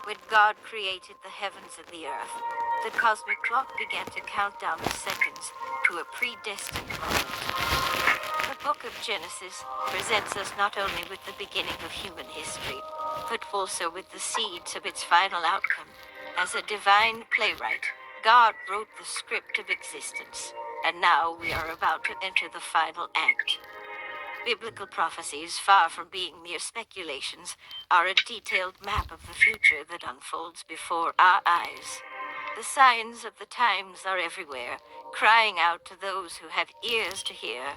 when God created the heavens and the earth, the cosmic clock began to count down the seconds to a predestined moment. The book of Genesis presents us not only with the beginning of human history, but also with the seeds of its final outcome. As a divine playwright, God wrote the script of existence, and now we are about to enter the final act. Biblical prophecies, far from being mere speculations, are a detailed map of the future that unfolds before our eyes. The signs of the times are everywhere, crying out to those who have ears to hear.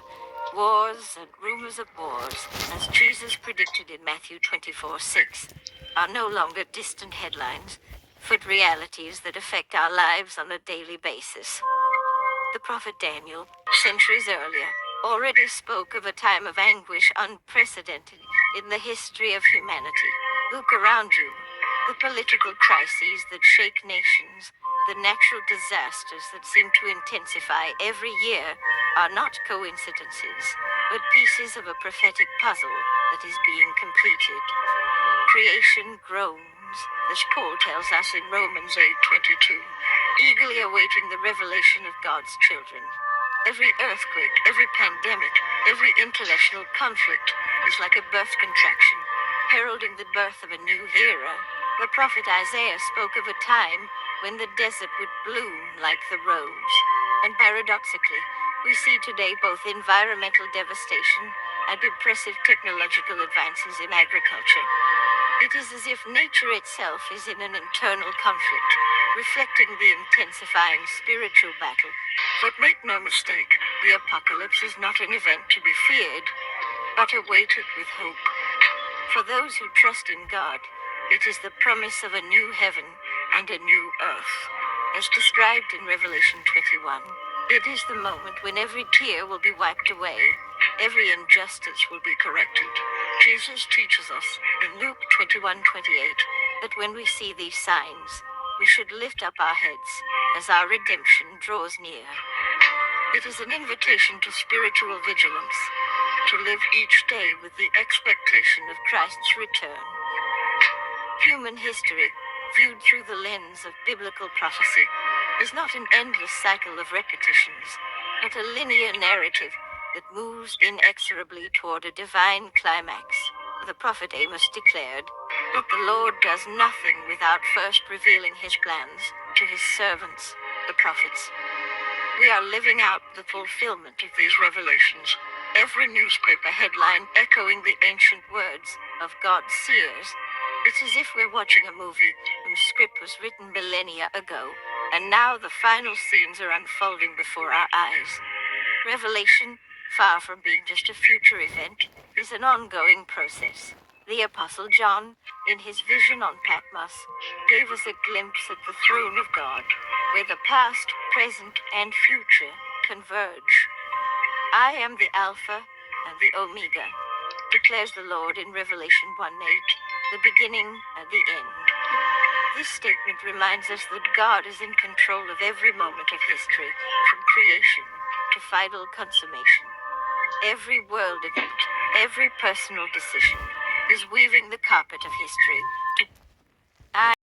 Wars and rumors of wars, as Jesus predicted in Matthew 24:6, are no longer distant headlines, but realities that affect our lives on a daily basis. The prophet Daniel, centuries earlier, already spoke of a time of anguish unprecedented in the history of humanity. Look around you. The political crises that shake nations, the natural disasters that seem to intensify every year, are not coincidences, but pieces of a prophetic puzzle that is being completed. Creation groans, as Paul tells us in Romans 8:22, eagerly awaiting the revelation of God's children. Every earthquake, every pandemic, every international conflict is like a birth contraction, heralding the birth of a new era. The prophet Isaiah spoke of a time when the desert would bloom like the rose. And paradoxically, we see today both environmental devastation and impressive technological advances in agriculture. It is as if nature itself is in an internal conflict, reflecting the intensifying spiritual battle. But make no mistake, the apocalypse is not an event to be feared, but awaited with hope. For those who trust in God, it is the promise of a new heaven and a new earth. As described in Revelation 21, it is the moment when every tear will be wiped away, every injustice will be corrected. Jesus teaches us in Luke 21:28 that when we see these signs, we should lift up our heads as our redemption draws near. It is an invitation to spiritual vigilance, to live each day with the expectation of Christ's return. Human history, viewed through the lens of biblical prophecy, is not an endless cycle of repetitions, but a linear narrative that moves inexorably toward a divine climax. The prophet Amos declared, "But the Lord does nothing without first revealing his plans to his servants, the prophets." We are living out the fulfillment of these revelations, every newspaper headline echoing the ancient words of God's seers. It's as if we're watching a movie whose script was written millennia ago, and now the final scenes are unfolding before our eyes. Revelation, far from being just a future event, is an ongoing process. The Apostle John, in his vision on Patmos, gave us a glimpse at the throne of God, where the past, present, and future converge. "I am the Alpha and the Omega," declares the Lord in Revelation 1:8, the beginning and the end. This statement reminds us that God is in control of every moment of history, from creation to final consummation. Every world event, every personal decision, is weaving the carpet of history to